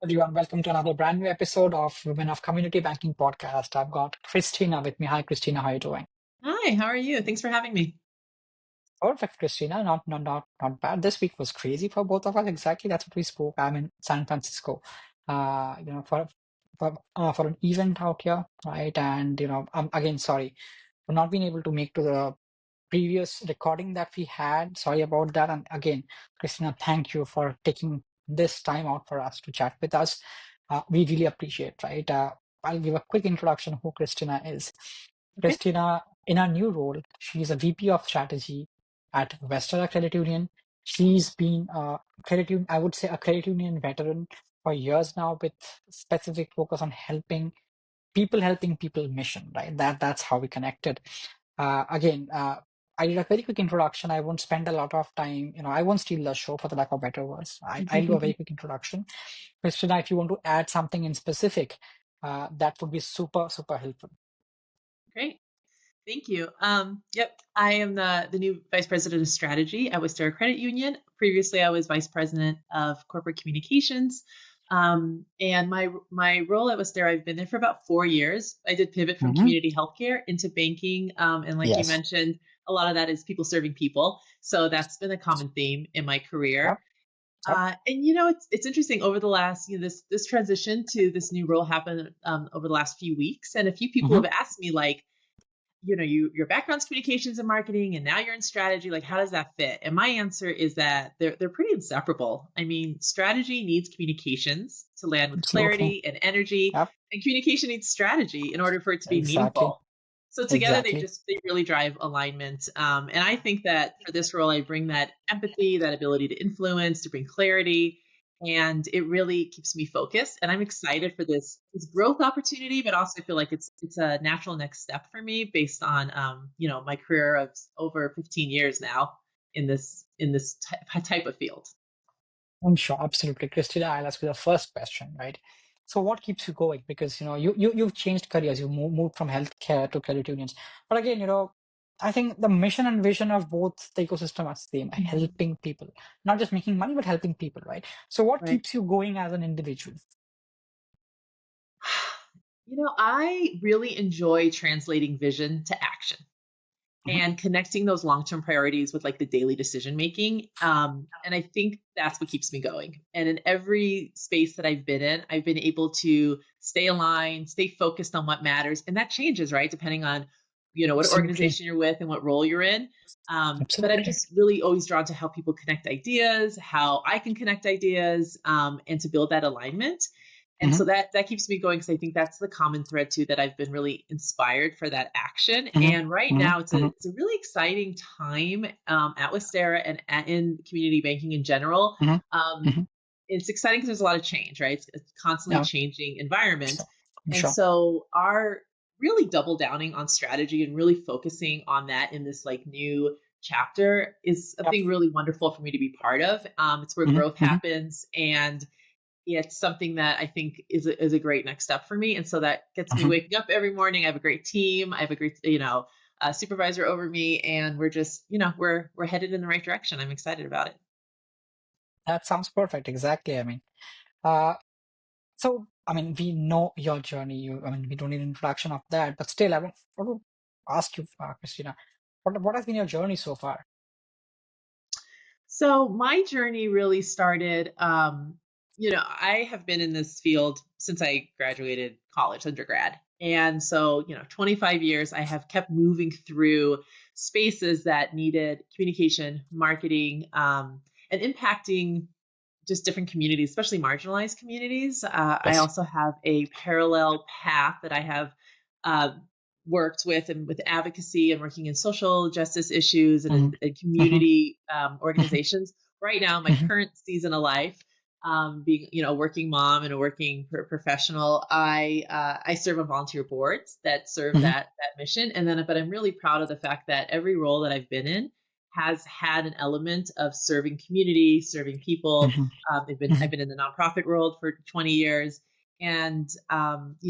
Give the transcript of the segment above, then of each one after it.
Everyone, welcome to another brand new episode of Women of Community Banking podcast. I've got Kristina with me. Hi, Kristina. How are you doing? Hi, how are you? Thanks for having me. Perfect, Kristina. Not bad. This week was crazy for both of us. Exactly, that's what we spoke. I'm in San Francisco, for an event out here, right? And I'm again sorry for not being able to make to the previous recording that we had. Sorry about that. And again, Christina, thank you for taking this time out for us to chat with us. We really appreciate, right? I'll give a quick introduction who Christina is. Okay. Christina, in her new role, she's a VP of strategy at Westerra Credit Union. She's been I would say, a credit union veteran for years now, with specific focus on helping people mission, right? That's how we connected. Again, I did a very quick introduction. I won't spend a lot of time. I won't steal the show, for the lack of better words. I'll do a very quick introduction. Christina, if you want to add something in specific, that would be super, super helpful. Great. Thank you. Yep, I am the new Vice President of Strategy at Westerra Credit Union. Previously, I was Vice President of Corporate Communications. And my role at Westerra, I've been there for about 4 years. I did pivot from Hmm. community healthcare into banking. And like you Yes. mentioned, a lot of that is people serving people. So that's been a common theme in my career. Yep. Yep. And it's interesting over the last this transition to this new role happened over the last few weeks, and a few people Hmm. have asked me like, your background's communications and marketing, and now you're in strategy. Like, how does that fit? And my answer is that they're pretty inseparable. I mean, strategy needs communications to land with Absolutely. clarity and energy, Yep. and communication needs strategy in order for it to be Exactly. meaningful. So together, Exactly. they really drive alignment. And I think that for this role, I bring that empathy, that ability to influence, to bring clarity, and it really keeps me focused. And I'm excited for this growth opportunity, but also I feel like it's a natural next step for me based on my career of over 15 years now in this type of field. I'm sure, absolutely. Christina, I'll ask you the first question, right? So what keeps you going? Because you've changed careers, you moved from healthcare to credit unions. But again, I think the mission and vision of both the ecosystem are same, Mhm. helping people, not just making money, but helping people, right? So what Right. keeps you going as an individual? I really enjoy translating vision to action Mhm. and connecting those long-term priorities with like the daily decision making. And I think that's what keeps me going. And in every space that I've been in, I've been able to stay aligned, stay focused on what matters. And that changes, right? Depending on, what Absolutely. organization you're with and what role you're in. But I'm Absolutely. just really always drawn to how people connect ideas, how I can connect ideas, and to build that alignment. And Hmm. so that keeps me going because I think that's the common thread too, that I've been really inspired for that action. Hmm. And right Hmm. now it's a really exciting time at Westerra and in community banking in general. Hmm. Um, Hmm. it's exciting because there's a lot of change, right? It's a constantly Yeah, changing environment. sure. I'm And sure. so our really double downing on strategy and really focusing on that in this like new chapter is Yep. something really wonderful for me to be part of. It's where Hmm. growth Hmm. happens, and it's something that I think is a great next step for me. And so that gets me Hmm. waking up every morning. I have a great team. I have a great, supervisor over me, and we're just, we're headed in the right direction. I'm excited about it. That sounds perfect. Exactly. Uh, So, I mean, we know your journey. I mean, we don't need an introduction of that, but still, I want to ask you, Christina, what has been your journey so far? So my journey really started. I have been in this field since I graduated college, undergrad. And so, 25 years, I have kept moving through spaces that needed communication, marketing, and impacting just different communities, especially marginalized communities. I Yes. also have a parallel path that I have uh, worked with and with advocacy and working in social justice issues and Hmm. in Hmm. community organizations. Right now, my Hmm. current season of life, being a working mom and a working professional, I serve on volunteer boards that serve Hmm. that mission. And then, but I'm really proud of the fact that every role that I've been in has had an element of serving community, serving people. Hmm. I've been in the nonprofit world for 20 years, and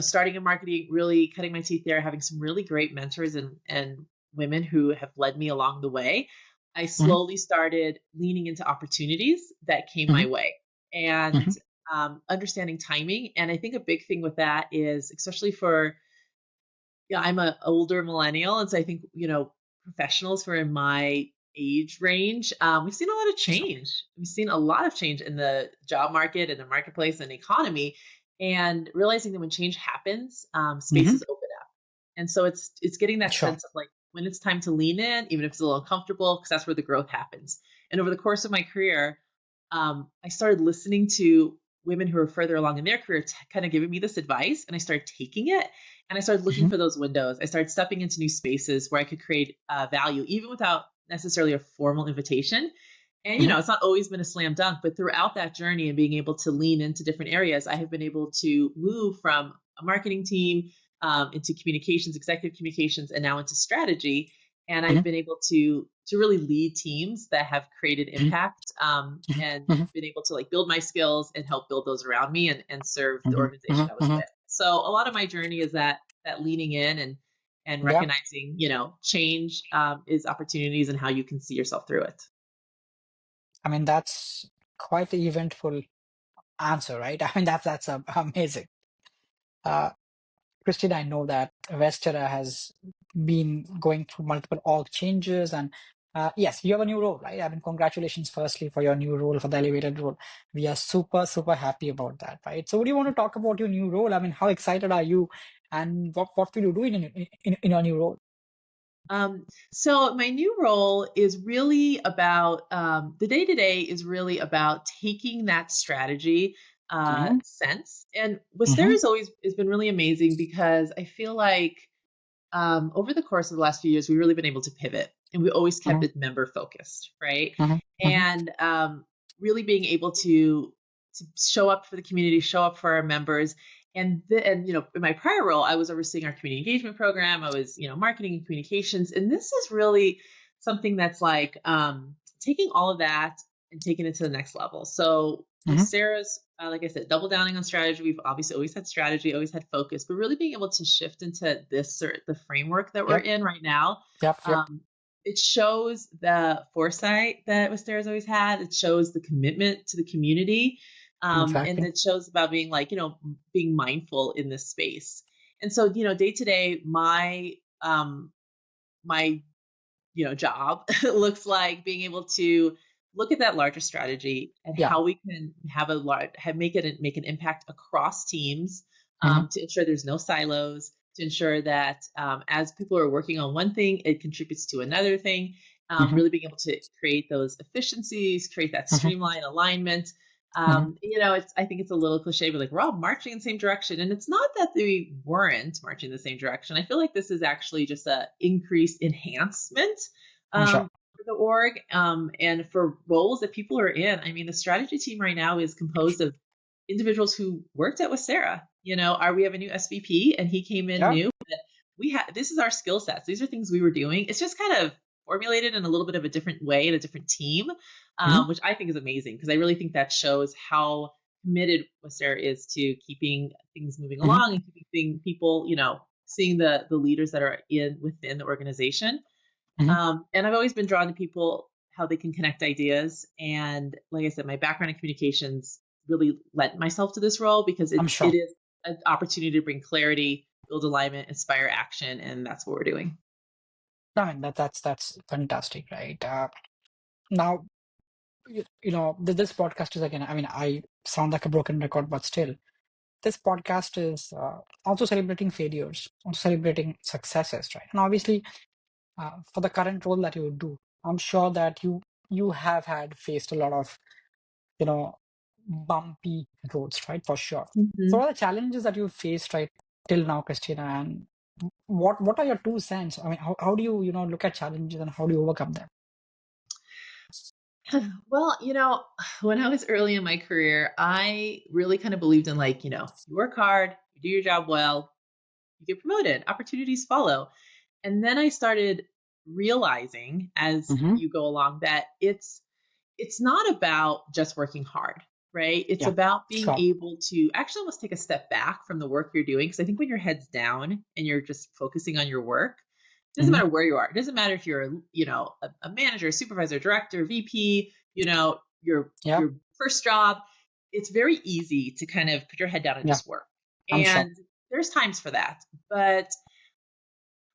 starting in marketing, really cutting my teeth there, having some really great mentors and women who have led me along the way. I Hmm. slowly started leaning into opportunities that came Hmm. my way, and Hmm. understanding timing. And I think a big thing with that is, especially for, yeah, I'm an older millennial, and so I think, professionals who are in my age range, we've seen a lot of Sure. change. We've seen a lot of change in the job market and the marketplace and economy, and realizing that when change happens, Hmm. spaces open up. And so it's getting that Sure. sense of like when it's time to lean in, even if it's a little uncomfortable, because that's where the growth happens. And over the course of my career, I started listening to women who are further along in their career kind of giving me this advice, and I started taking it, and I started looking Hmm. for those windows. I started stepping into new spaces where I could create value, even without necessarily a formal invitation. And Hmm. it's not always been a slam dunk, but throughout that journey and being able to lean into different areas, I have been able to move from a marketing team into communications, executive communications, and now into strategy. And I've Hmm. been able to really lead teams that have created impact, and Hmm. been able to like build my skills and help build those around me, and serve the Hmm. organization I was Hmm. with. So a lot of my journey is that leaning in and Yeah. recognizing, change is opportunities and how you can see yourself through it. I mean, that's quite the eventful answer, right? I mean, that's amazing. Uh, Christina, I know that Westerra has been going through multiple org changes, and yes, you have a new role, right? I mean, congratulations, firstly, for your new role, for the elevated role. We are super, super happy about that, right? So, what do you want to talk about your new role? I mean, how excited are you, and what will you do in your new role? So my new role is really about the day to day is really about taking that strategy Hmm. sense. And Wisteria Hmm. has been really amazing because I feel like over the course of the last few years, we've really been able to pivot, and we always kept Hmm. it member focused, right? Hmm. Hmm. And really being able to show up for the community, show up for our members. And in my prior role, I was overseeing our community engagement program. I was, marketing and communications. And this is really something that's like taking all of that and taking it to the next level. So with Hmm. Sarah's, like I said, double downing on strategy. We've obviously always had strategy, always had focus, but really being able to shift into this or the framework that we're Yep. in right now. Yep. Yep. Um, it shows the foresight that Wistera's always had. It shows the commitment to the community. And Exactly. it shows about being like, being mindful in this space. And so, day to day, my job looks like being able to look at that larger strategy and Yeah. how we can have a large have make an impact across teams, Hmm. to ensure there's no silos, to ensure that as people are working on one thing, it contributes to another thing. Hmm. Really being able to create those efficiencies, create that Hmm. streamline alignment. Hmm. I think it's a little cliche, but like we're all marching in the same direction, and it's not that they weren't marching in the same direction. I feel like this is actually just a increased enhancement Sure. for the org, and for roles that people are in. I mean, the strategy team right now is composed of individuals who worked at Westerra. We have a new SVP, and he came in Yeah. new. But this is our skill sets. These are things we were doing. It's just kind of formulated in a little bit of a different way in a different team, Hmm. which I think is amazing because I really think that shows how committed Westerra is to keeping things moving Hmm. along and keeping people, seeing the leaders that are in within the organization. Hmm. And I've always been drawn to people, how they can connect ideas. And like I said, my background in communications really lent myself to this role because I'm it sure. is an opportunity to bring clarity, build alignment, inspire action, and that's what we're doing. I mean, that's fantastic, right? Now, this podcast is again. I mean, I sound like a broken record, but still, this podcast is also celebrating failures, also celebrating successes, right? And obviously, for the current role that you do, I'm sure that you have had faced a lot of you know bumpy roads, right? For sure. So, what Mhm. are the challenges that you faced right till now, Christina, and what are your 2 cents? I mean, how do you look at challenges and how do you overcome them? Well, when I was early in my career, I really kind of believed in like, you work hard, you do your job well, you get promoted, opportunities follow. And then I started realizing as Hmm. you go along that it's not about just working hard, right? It's Yeah, about being sure. able to actually almost take a step back from the work you're doing. Because I think when your head's down and you're just focusing on your work, it doesn't Hmm. matter where you are. It doesn't matter if you're, a manager, supervisor, director, VP, your Yeah. first job. it's very easy to kind of put your head down and Yeah, just work. I'm sure. And there's times for that. But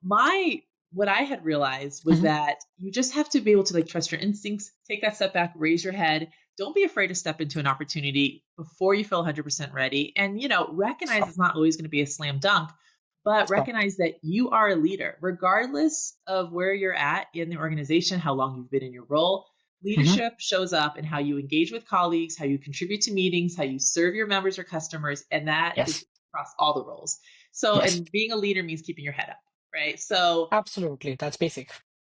my what I had realized was Hmm. that you just have to be able to like trust your instincts, take that step back, raise your head. Don't be afraid to step into an opportunity before you feel 100% ready. And, recognize Sure. it's not always going to be a slam dunk, but Sure. recognize that you are a leader, regardless of where you're at in the organization, how long you've been in your role. Hmm. Leadership shows up in how you engage with colleagues, how you contribute to meetings, how you serve your members or customers, and that is Yes. across all the roles. So, Yes. and being a leader means keeping your head up, right? So, Absolutely. That's basic.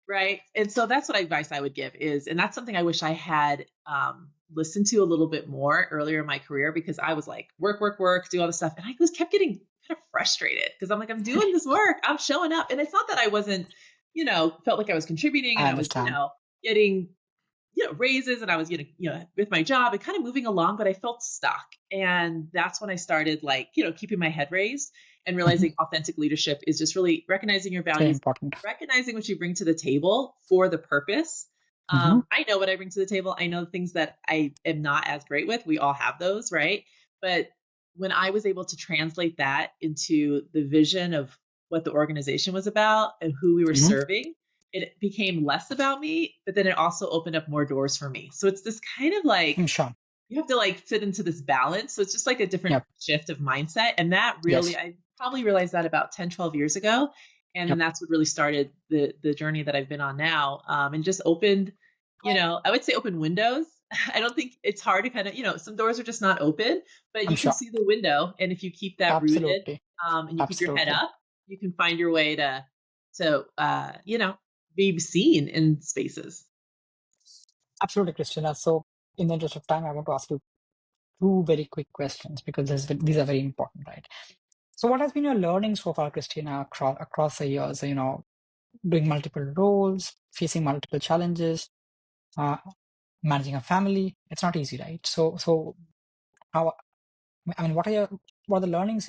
right. And so that's what advice I would give is, and that's something I wish I had listened to a little bit more earlier in my career because I was like, work, work, work, do all this stuff. And I just kept getting kind of frustrated because I'm like, I'm doing this work, I'm showing up. And it's not that I wasn't, felt like I was contributing and I I was, understand. getting raises and I was with my job and kind of moving along, but I felt stuck. And that's when I started like, keeping my head raised and Hmm. realizing authentic leadership is just really recognizing your Very values, important. recognizing what you bring to the table for the purpose. Hmm. I know what I bring to the table. I know the things that I am not as great with. We all have those, right? But when I was able to translate that into the vision of what the organization was about and who we were Hmm. serving, it became less about me, but then it also opened up more doors for me. So it's this kind of like I'm sure. you have to like fit into this balance. So it's just like a different Yep. shift of mindset. And that really, Yes. I probably realized that about 10, 12 years ago. And then Yep. that's what really started the journey that I've been on now. And just opened, I would say open windows. I don't think it's hard to kind of, some doors are just not open, but I'm you can sure. see the window. And if you keep that rooted Absolutely. and you keep your head Absolutely. up, you can find your way to be seen in spaces. Absolutely, Christina. So, in the interest of time, I want to ask you two very quick questions because these are very important, right? So, what has been your learning so far, Christina, across the years? Doing multiple roles, facing multiple challenges, uh, managing a family. It's not easy, right? So, how? I mean, what are the learnings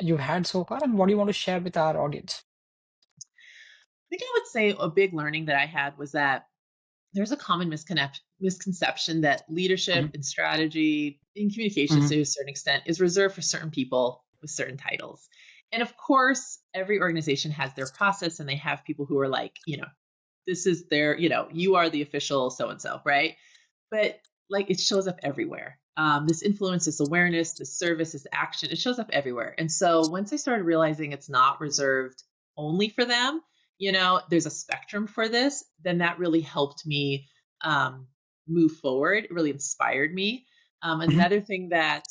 you've had so far, and what do you want to share with our audience? I think I would say a big learning that I had was that there's a common misconception that leadership Hmm. and strategy in communications Hmm. to a certain extent is reserved for certain people with certain titles. And of course, every organization has their process and they have people who are like, this is their, you are the official so and so, right? But like it shows up everywhere. This influence, this awareness, this service, this action, it shows up everywhere. And so once I started realizing it's not reserved only for them, there's a spectrum for this, then that really helped me move forward. It really inspired me. Hmm. Another thing that,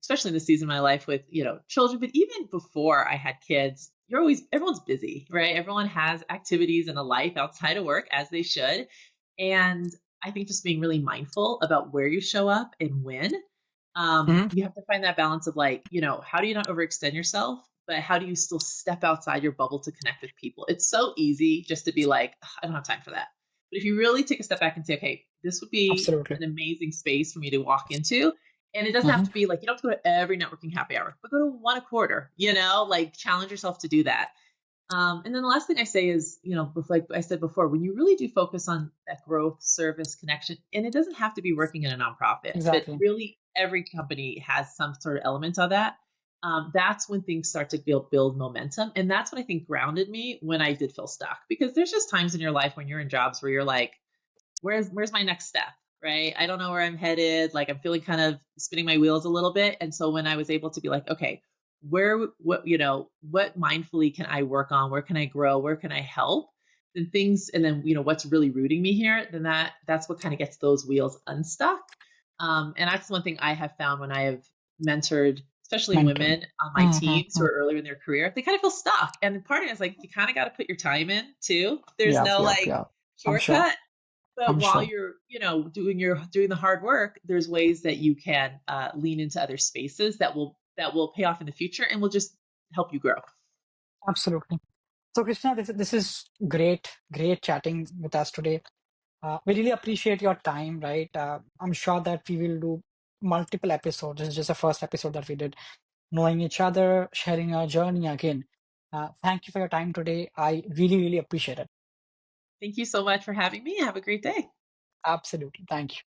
especially in the season of my life with, children, but even before I had kids, everyone's busy, right? Everyone has activities and a life outside of work as they should. And I think just being really mindful about where you show up and when. Hmm. You have to find that balance of like, how do you not overextend yourself, but how do you still step outside your bubble to connect with people? It's so easy just to be like, "Ugh, I don't have time for that." But if you really take a step back and say, okay, this would be Absolutely. an amazing space for me to walk into. And it doesn't have Hmm. to be like, you don't have to go to every networking happy hour, but go to one a quarter, like challenge yourself to do that. And then the last thing I say is, like I said before, when you really do focus on that growth, service, connection, and it doesn't have to be working in a nonprofit, but Exactly. really every company has some sort of element of that. That's when things start to build momentum, and that's what I think grounded me when I did feel stuck. Because there's just times in your life when you're in jobs where you're like, where's my next step, right? I don't know where I'm headed, like I'm feeling kind of spinning my wheels a little bit. And so when I was able to be like, okay, what mindfully can I work on, where can I grow, where can I help, then things, and then what's really rooting me here, then that's what kind of gets those wheels unstuck. And that's one thing I have found when I have mentored especially Mentoring. women on my teams who Mm-hmm. are earlier in their career. They kind of feel stuck, and part of it is like you kind of got to put your time in too. There's Yep. no Yep. like Yep. I'm sure. shortcut. But I'm while sure. you're, doing the hard work, there's ways that you can lean into other spaces that will pay off in the future and will just help you grow. Absolutely. So, Krishna, this is great, great chatting with us today. We really appreciate your time, right? I'm sure that we will do multiple episodes. This is just the first episode that we did, knowing each other, sharing our journey again. Thank you for your time today. I really, really appreciate it. Thank you so much for having me. Have a great day. Absolutely. Thank you.